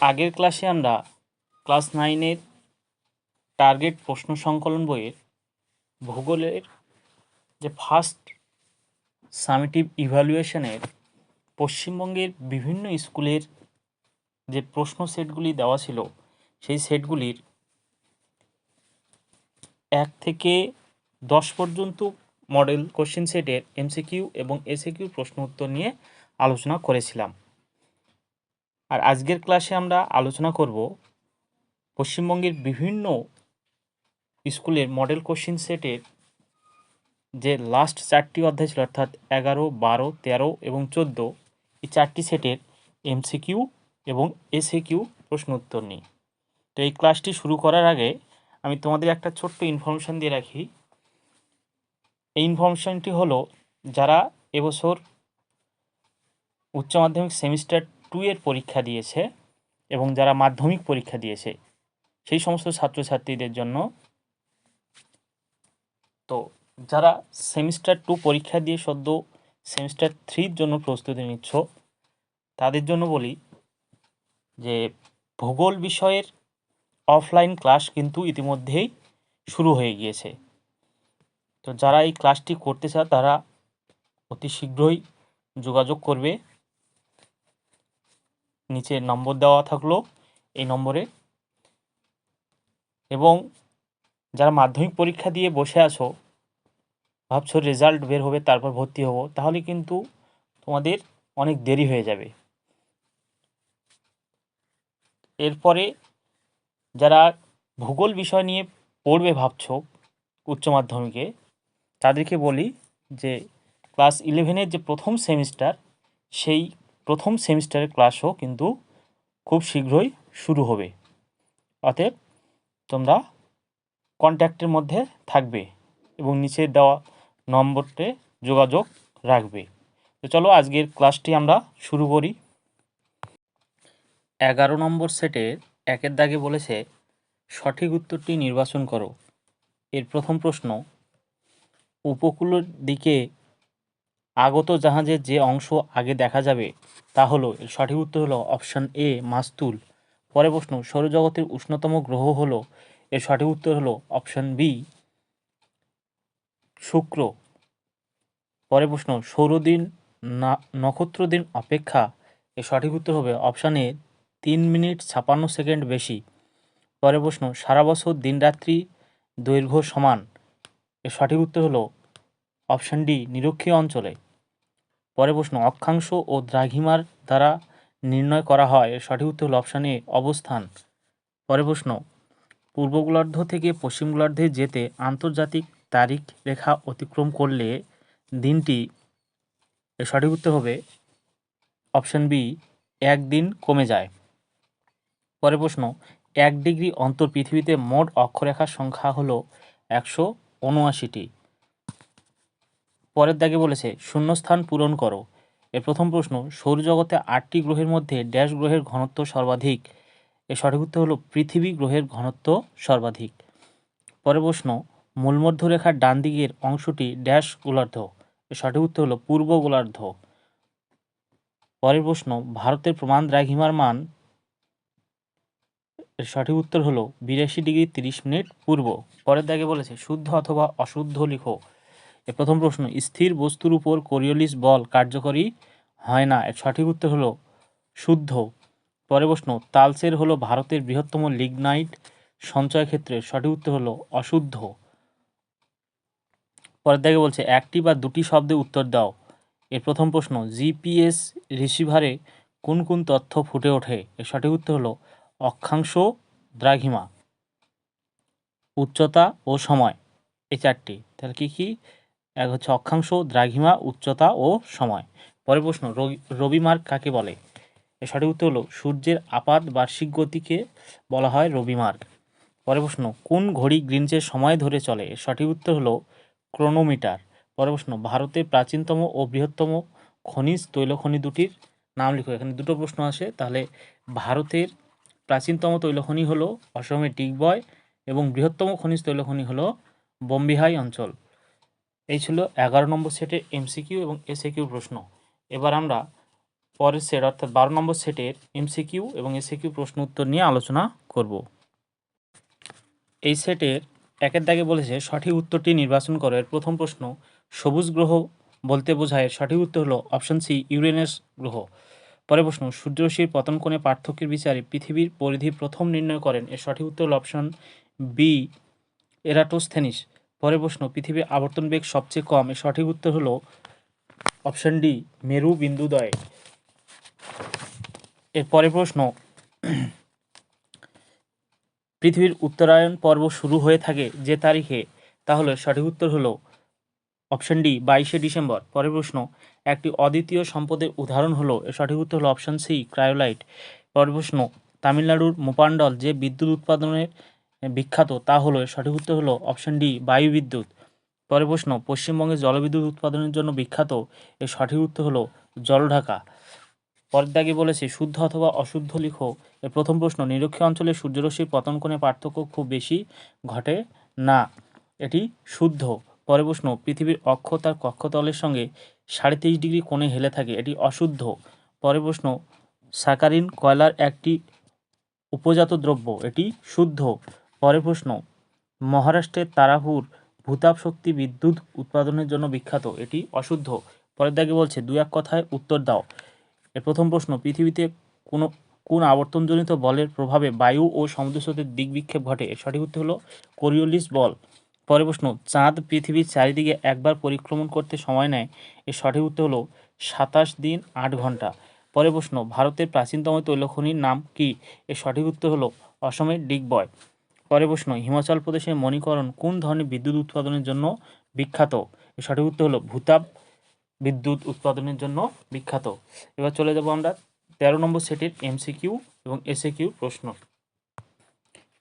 আগের ক্লাসে আমরা ক্লাস 9-এর টার্গেট প্রশ্ন সংকলন বইয়ের ভূগোলের যে ফার্স্ট সামেটিভ ইভ্যালুয়েশনের পশ্চিমবঙ্গের বিভিন্ন স্কুলের যে প্রশ্ন সেটগুলি দেওয়া ছিল সেই সেটগুলির 1 থেকে 10 পর্যন্ত মডেল কোশ্চেন সেটের এমসিকিউ এবং এসএকিউ প্রশ্ন উত্তর নিয়ে আলোচনা করেছিলাম। আর আজকের ক্লাসে আমরা আলোচনা করব পশ্চিমবঙ্গের বিভিন্ন স্কুলের মডেল কোশ্চেন সেটের যে লাস্ট 4টি অধ্যায় ছিল, অর্থাৎ 11, 12, 13 এবং 14, এই 4টি সেটের এমসিকিউ এবং এসএকিউ প্রশ্ন উত্তর নিয়ে। তো এই ক্লাসটি শুরু করার আগে আমি তোমাদের একটা ছোট্ট ইনফরমেশান দিয়ে রাখি। এই ইনফরমেশানটি হলো, যারা এবছর উচ্চ মাধ্যমিক সেমিস্টার 2 এর পরীক্ষা দিয়েছে এবং যারা মাধ্যমিক পরীক্ষা দিয়েছে সেই সমস্ত ছাত্রছাত্রীদের জন্য। তো যারা সেমিস্টার 2 পরীক্ষা দিয়ে সদ্য সেমিস্টার 3-র জন্য প্রস্তুতি নিচ্ছ তাদের জন্য বলি যে ভূগোল বিষয়ের অফলাইন ক্লাস কিন্তু ইতিমধ্যেই শুরু হয়ে গিয়েছে। তো যারা এই ক্লাসটি করতে চায় তারা অতি শীঘ্রই যোগাযোগ করবে। নিচে নম্বর দেওয়া থাকলো এই নম্বরে। এবং যারা মাধ্যমিক পরীক্ষা দিয়ে বসে আছো, ভাবছো রেজাল্ট বের হবে তারপর ভর্তি হব, তাহলে কিন্তু তোমাদের অনেক দেরি হয়ে যাবে। এরপরে যারা ভূগোল বিষয় নিয়ে পড়বে ভাবছো উচ্চ মাধ্যমিকে, তাদেরকে বলি যে ক্লাস 11-এর যে প্রথম সেমিস্টার, সেই প্রথম সেমিস্টারের ক্লাসও কিন্তু খুব শীঘ্রই শুরু হবে। অতএব তোমরা কন্ট্যাক্টের মধ্যে থাকবে এবং নিচে দেওয়া নম্বরতে যোগাযোগ রাখবে। তো চলো আজকের ক্লাসটি আমরা শুরু করি। 11 নম্বর সেটের 1-এর দাগে বলেছে সঠিক উত্তরটি নির্বাচন করো। এর প্রথম প্রশ্ন, উপকূলের দিকে আগত জাহাজের যে অংশ আগে দেখা যাবে তা হলো, এর সঠিক উত্তর হলো অপশান এ মাস্তুল। পরে প্রশ্ন, সৌরজগতের উষ্ণতম গ্রহ হলো, এর সঠিক উত্তর হলো অপশান বি শুক্র। পরে প্রশ্ন, সৌরদিন নক্ষত্র দিন অপেক্ষা, এর সঠিক উত্তর হবে অপশান এ 3 মিনিট 56 সেকেন্ড বেশি। পরে প্রশ্ন, সারা বছর দিনরাত্রি দৈর্ঘ্য সমান, এর সঠিক উত্তর হলো অপশান ডি নিরক্ষীয় অঞ্চলে। পরে প্রশ্ন, অক্ষাংশ ও দ্রাঘিমার দ্বারা নির্ণয় করা হয়, এর সঠিক উত্তর হলো অপশান এ অবস্থান। পরে প্রশ্ন, পূর্ব গোলার্ধ থেকে পশ্চিম গোলার্ধে যেতে আন্তর্জাতিক তারিখ রেখা অতিক্রম করলে দিনটি, এর সঠিক উত্তর হবে অপশান বি 1 দিন কমে যায়। পরে প্রশ্ন, 1 ডিগ্রি অন্তর পৃথিবীতে মোট অক্ষরেখার সংখ্যা হলো 179টি। পরের দাগে বলেছে শূন্যস্থান পূরণ করো। এর প্রথম প্রশ্ন, সৌরজগতে 8টি গ্রহের মধ্যে ড্যাশ গ্রহের ঘনত্ব সর্বাধিক, এর সঠিক উত্তর হলো পৃথিবী গ্রহের ঘনত্ব সর্বাধিক। পরের প্রশ্ন, মূলমধ্যরেখার ডান দিকের অংশটি ড্যাশ গোলার্ধ, এর সঠিক উত্তর হলো পূর্ব গোলার্ধ। পরের প্রশ্ন, ভারতের প্রমাণ দ্রাঘিমার মান, এর সঠিক উত্তর হলো 82 ডিগ্রি 30 মিনিট পূর্ব। পরের দাগে বলেছে শুদ্ধ অথবা অশুদ্ধ লিখো। এর প্রথম প্রশ্ন, স্থির বস্তুর উপর কোরিওলিস বল কার্যকরী হয় না, এর সঠিক উত্তর হলো শুদ্ধ। পরের প্রশ্ন, তালচের হলো ভারতের বৃহত্তম লিগনাইট সঞ্চয় ক্ষেত্রের, সঠিক উত্তর হলো অশুদ্ধ। পরের দাগে বলছে একটি বা দুটি শব্দে উত্তর দাও। এর প্রথম প্রশ্ন, জিপিএস রিসিভারে কোন কোন তথ্য ফুটে ওঠে, এর সঠিক উত্তর হলো অক্ষাংশ, দ্রাঘিমা, উচ্চতা ও সময়, এই 4টি। তাহলে কি কি? এক হচ্ছে অক্ষাংশ, দ্রাঘিমা, উচ্চতা ও সময়। পরের প্রশ্ন, রবিমার্গ কাকে বলে? এর সঠিক উত্তর হলো সূর্যের আপাত বার্ষিক গতিকে বলা হয় রবিমার্গ। পরের প্রশ্ন, কোন ঘড়ি গ্রিনচের সময় ধরে চলে? এর সঠিক উত্তর হলো ক্রোনোমিটার। পরের প্রশ্ন, ভারতের প্রাচীনতম ও বৃহত্তম খনিজ তৈলখনি দুটির নাম লিখো। এখানে দুটো প্রশ্ন আসে, তাহলে ভারতের প্রাচীনতম তৈলখনি হলো অসমের ডিগবয় এবং বৃহত্তম খনিজ তৈলখনি হলো বম্বিহাই অঞ্চল। এই ছিল 11 নম্বর সেটের এমসিকিউ এবং এসএকিউ প্রশ্ন। এবার আমরা পরের সেট অর্থাৎ 12 নম্বর সেটের এমসিকিউ এবং এসিকিউ প্রশ্ন উত্তর নিয়ে আলোচনা করব। এই সেটের একের দাগে বলেছে সঠিক উত্তরটি নির্বাচন করো। এর প্রথম প্রশ্ন, সবুজ গ্রহ বলতে বোঝায়, এর সঠিক উত্তর হলো অপশন সি ইউরেনাস গ্রহ। পরের প্রশ্ন, সূর্যরশ্মির পতন কোণে পার্থক্যের বিচারে পৃথিবীর পরিধি প্রথম নির্ণয় করেন, এর সঠিক উত্তর হলো অপশন বি এরাটোস্থেনিস। পরের প্রশ্ন, পৃথিবীর আবর্তন বেগ সবচেয়ে কম, এর সঠিক উত্তর হলো অপশন ডি মেরু বিন্দুদ্বয়। এর পরের প্রশ্ন, পৃথিবীর উত্তরায়ণ পর্ব শুরু হয়ে থাকে যে তারিখে, তাহলে সঠিক উত্তর হলো অপশন ডি 22শে ডিসেম্বর। পরের প্রশ্ন, একটি অদ্বিতীয় সম্পদের উদাহরণ হলো, এর সঠিক উত্তর হলো অপশন সি ক্রায়োলাইট। পরের প্রশ্ন, তামিলনাড়ুর মোপান্ডল যে বিদ্যুৎ উৎপাদনের বিখ্যাত তা হলো, এর সঠিক উত্তর হলো অপশন ডি বায়ু বিদ্যুৎ। পরের প্রশ্ন, পশ্চিমবঙ্গে জলবিদ্যুৎ উৎপাদনের জন্য বিখ্যাত, এর সঠিক উত্তর হলো জলঢাকা। পরের দাগে বলেছে শুদ্ধ অথবা অশুদ্ধ লিখো। এর প্রথম প্রশ্ন, নিরক্ষীয় অঞ্চলে সূর্যরশ্মির পতন কোণে পার্থক্য খুব বেশি ঘটে না, এটি শুদ্ধ। পরের প্রশ্ন, পৃথিবীর অক্ষ তার কক্ষতলের সঙ্গে 23.5 ডিগ্রি কোণে হেলে থাকে, এটি অশুদ্ধ। পরের প্রশ্ন, স্যাকারিন কয়লার একটি উপজাত দ্রব্য, এটি শুদ্ধ। পরের প্রশ্ন, মহারাষ্ট্রের তারাপুর ভূতাপ শক্তি বিদ্যুৎ উৎপাদনের জন্য বিখ্যাত, এটি অশুদ্ধ। পরের দাগে বলছে দুই এক কথায় উত্তর দাও। এর প্রথম প্রশ্ন, পৃথিবীতে কোন আবর্তনজনিত বলের প্রভাবে বায়ু ও সমুদ্রস্রোতের দিক বিক্ষেপ ঘটে, এর সঠিক উত্তর হলো কোরিওলিস বল। পরের প্রশ্ন, চাঁদ পৃথিবীর চারিদিকে একবার পরিক্রমণ করতে সময় নেয়, এর সঠিক উত্তর হলো 27 দিন 8 ঘন্টা। পরের প্রশ্ন, ভারতের প্রাচীনতম তৈলখনির নাম কি, এর সঠিক উত্তর হলো অসমের ডিগবয়। পরের প্রশ্ন, হিমাচল প্রদেশের মণিকরণ কোন ধরনের বিদ্যুৎ উৎপাদনের জন্য বিখ্যাত, এর সঠিক উত্তর হলো ভূতাপ বিদ্যুৎ উৎপাদনের জন্য বিখ্যাত। এবার চলে যাব আমরা 13 নম্বর সেটের এমসিকিউ এবং এসএকিউ প্রশ্ন।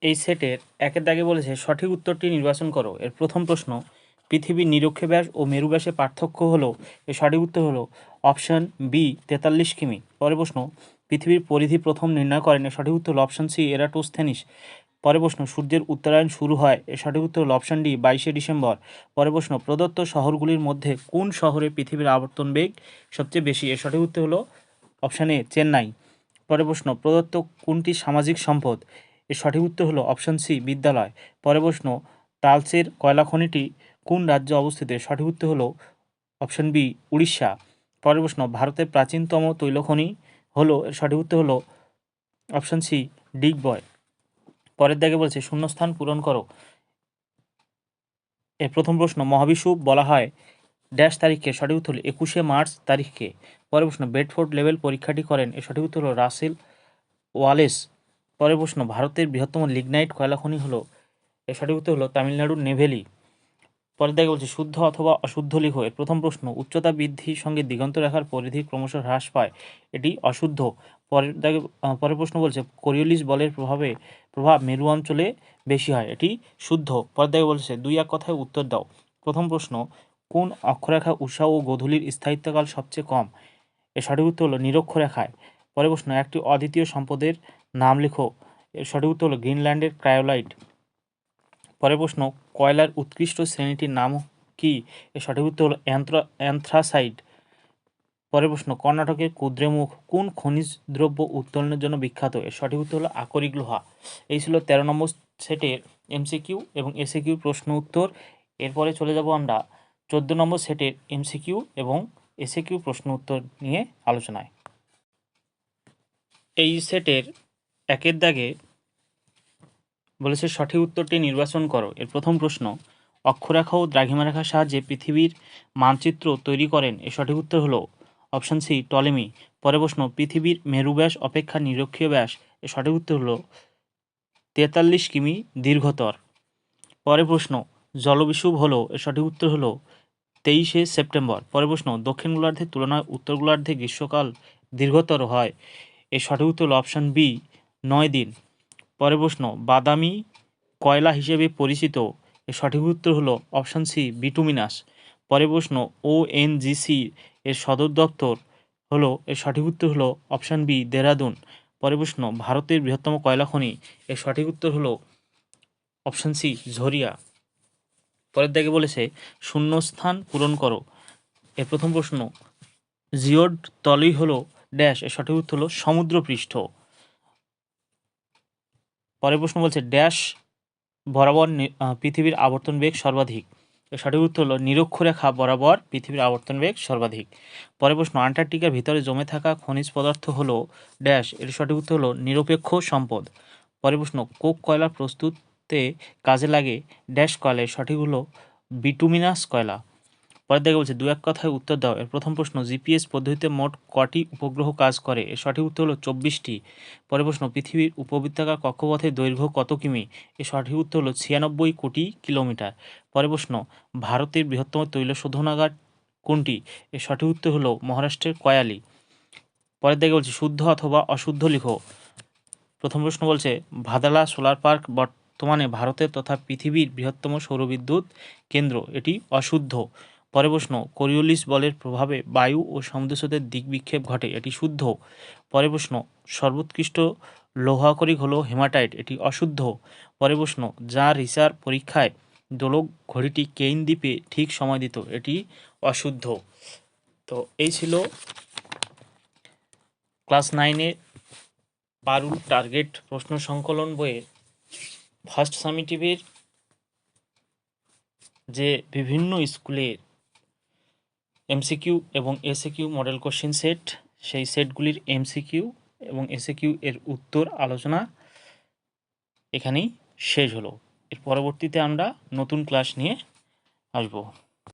এই সেটের একের দাগে বলেছে সঠিক উত্তরটি নির্বাচন করো। এর প্রথম প্রশ্ন, পৃথিবীর নিরক্ষ ব্যাস ও মেরু ব্যাসের পার্থক্য হলো, এর সঠিক উত্তর হলো অপশন বি 43 কিমি। পরের প্রশ্ন, পৃথিবীর পরিধি প্রথম নির্ণয় করেন, এর সঠিক উত্তর হলো অপশন সি এরাটোস্থেনিস। পরের প্রশ্ন, সূর্যের উত্তরায়ণ শুরু হয়, এর সঠিক উত্তর হলো অপশন ডি 22শে ডিসেম্বর। পরের প্রশ্ন, প্রদত্ত শহরগুলির মধ্যে কোন শহরে পৃথিবীর আবর্তন বেগ সবচেয়ে বেশি, এর সঠিক উত্তর হলো অপশন এ চেন্নাই। পরের প্রশ্ন, প্রদত্ত কোনটি সামাজিক সম্পদ, এর সঠিক উত্তর হলো অপশন সি বিদ্যালয়। পরের প্রশ্ন, টালসের কয়লা খনিটি কোন রাজ্যে অবস্থিত, এর সঠিক উত্তর হলো অপশন বি উড়িষ্যা। পরের প্রশ্ন, ভারতের প্রাচীনতম তৈলখনি হলো, এর সঠিক উত্তর হলো অপশন সি ডিগবয়। পরের দাগে বলছে শূন্যস্থান পূরণ করো। এর প্রথম প্রশ্ন, মহাবিষুব বলা হয় ড্যাশ তারিখকে, সঠিক উত্তর হলো 21শে মার্চ তারিখকে। পরের প্রশ্ন, বেডফোর্ড লেভেল পরীক্ষাটি করেন, এর সঠিক উত্তর হলো রাসেল ওয়ালেস। পরের প্রশ্ন, ভারতের বৃহত্তম লিগনাইট কয়লা খনি হলো, এর সঠিক উত্তর হলো তামিলনাড়ুর নেভেলি। পরের দাগে বলছে শুদ্ধ অথবা অশুদ্ধ লিখো। এর প্রথম প্রশ্ন, উচ্চতা বৃদ্ধির সঙ্গে দিগন্ত রেখার পরিধি ক্রমশ হ্রাস পায়, এটি অশুদ্ধ। পরের প্রশ্ন বলছে কোরিওলিস বলের প্রভাব মেরু অঞ্চলে বেশি হয়, এটি শুদ্ধ। পরের দাগে বলছে দুই এক কথায় উত্তর দাও। প্রথম প্রশ্ন, কোন অক্ষরেখা উষা ও গোধূলির স্থায়িত্বকাল সবচেয়ে কম, এর সঠিক উত্তর হলো নিরক্ষরেখায়। পরের প্রশ্ন, একটি অদ্বিতীয় সম্পদের নাম লিখো। এর সঠিক উত্তর হলো গ্রিনল্যান্ডের ক্রায়োলাইট। পরের প্রশ্ন, কয়লার উৎকৃষ্ট শ্রেণীটির নাম কি, এর সঠিক উত্তর হলো অ্যান্থ্রাসাইট। পরের প্রশ্ন, কর্ণাটকের কুদ্রেমুখ কোন খনিজ দ্রব্য উত্তোলনের জন্য বিখ্যাত, এর সঠিক উত্তর হলো আকরিক লোহা। এই ছিল 13 নম্বর সেটের এমসিকিউ এবং এসিকিউ প্রশ্ন উত্তর। এরপরে চলে যাব আমরা 14 নম্বর সেটের এমসিকিউ এবং এসিকিউ প্রশ্ন উত্তর নিয়ে আলোচনায়। এই সেটের একের দাগে বলেছে সঠিক উত্তরটি নির্বাচন করো। এর প্রথম প্রশ্ন, অক্ষরেখা ও দ্রাঘিমারেখার সাহায্যে পৃথিবীর মানচিত্র তৈরি করেন, এর সঠিক উত্তর হলো অপশন সি টলেমি। পরের প্রশ্ন, পৃথিবীর মেরু ব্যাস অপেক্ষা নিরক্ষীয় ব্যাস, এর সঠিক উত্তর হলো 43 কিমি দীর্ঘতর। পরের প্রশ্ন, জলবিষুব হলো, এর সঠিক উত্তর হলো 23শে সেপ্টেম্বর। পরের প্রশ্ন, দক্ষিণ গোলার্ধের তুলনায় উত্তর গোলার্ধে গ্রীষ্মকাল দীর্ঘতর হয়, এর সঠিক উত্তর হলো অপশন বি 9 দিন। পরের প্রশ্ন, বাদামি কয়লা হিসেবে পরিচিত, এর সঠিক উত্তর হলো অপশন সি বিটুমিনাস। পরের প্রশ্ন, ওএনজিসি এর সদর দপ্তর হলো, এর সঠিক উত্তর হলো অপশন বি দেরাদুন। পরের প্রশ্ন, ভারতের বৃহত্তম কয়লা খনি, এর সঠিক উত্তর হলো অপশন সি ঝরিয়া। পরের দিকে বলেছে শূন্যস্থান পূরণ করো। এর প্রথম প্রশ্ন, জিওড তলই হলো ড্যাশ, এর সঠিক উত্তর হলো সমুদ্রপৃষ্ঠ। পরের প্রশ্ন বলছে ড্যাশ বরাবর পৃথিবীর আবর্তন বেগ সর্বাধিক। এর সঠিক উত্তর হলো নিরক্ষরেখা বরাবর পৃথিবীর আবর্তন বেগ সর্বাধিক। পরের প্রশ্ন আন্টার্কটিকার ভিতরে জমে থাকা খনিজ পদার্থ হলো ড্যাশ, এর সঠিক উত্তর হলো নিরপেক্ষ সম্পদ। পরের প্রশ্ন কোক কয়লা প্রস্তুতে কাজে লাগে ড্যাশ কয়লা, এর সঠিক হলো বিটুমিনাস কয়লা। পরের দিকে বলছে দু এক কথায় উত্তর দাও। এর প্রথম প্রশ্ন জিপিএস পদ্ধতিতে মোট কটি উপগ্রহ কাজ করে, এর সঠিক উত্তর হলো 24টি। পরের প্রশ্ন পৃথিবীর উপবৃত্তাকার কক্ষপথের দৈর্ঘ্য কত কিমি, এর সঠিক উত্তর হলো 96 কোটি কিলোমিটার। পরের প্রশ্ন ভারতের বৃহত্তম তৈল শোধনাগার কোনটি, এর সঠিক উত্তর হলো মহারাষ্ট্রের কয়ালি। পরের দিকে বলছে শুদ্ধ অথবা অশুদ্ধ লিখো। প্রথম প্রশ্ন বলছে ভাদালা সোলার পার্ক বর্তমানে ভারতের তথা পৃথিবীর বৃহত্তম সৌরবিদ্যুৎ কেন্দ্র, এটি অশুদ্ধ। পরের প্রশ্ন কোরিওলিস বলের প্রভাবে বায়ু ও সমুদ্রস্রোতের দিক বিক্ষেপ ঘটে, এটি শুদ্ধ। পরের প্রশ্ন সর্বোৎকৃষ্ট লৌহ আকরিক হলো হেমাটাইট, এটি অশুদ্ধ। পরের প্রশ্ন যা রিসার পরীক্ষায় দোলক ঘড়িটি কেইন দ্বীপে ঠিক সময় দিত, এটি অশুদ্ধ। তো এই ছিল ক্লাস 9-এর পারুল টার্গেট প্রশ্ন সংকলন বইয়ের ফার্স্ট সামেটিভের যে বিভিন্ন স্কুলের এমসিকিউ এবং এসএকিউ মডেল কোশ্চেন সেট, সেই সেটগুলির এমসিকিউ এবং এসএকিউ এর উত্তর আলোচনা এখানেই শেষ হলো। এর পরবর্তীতে আমরা নতুন ক্লাস নিয়ে আসবো।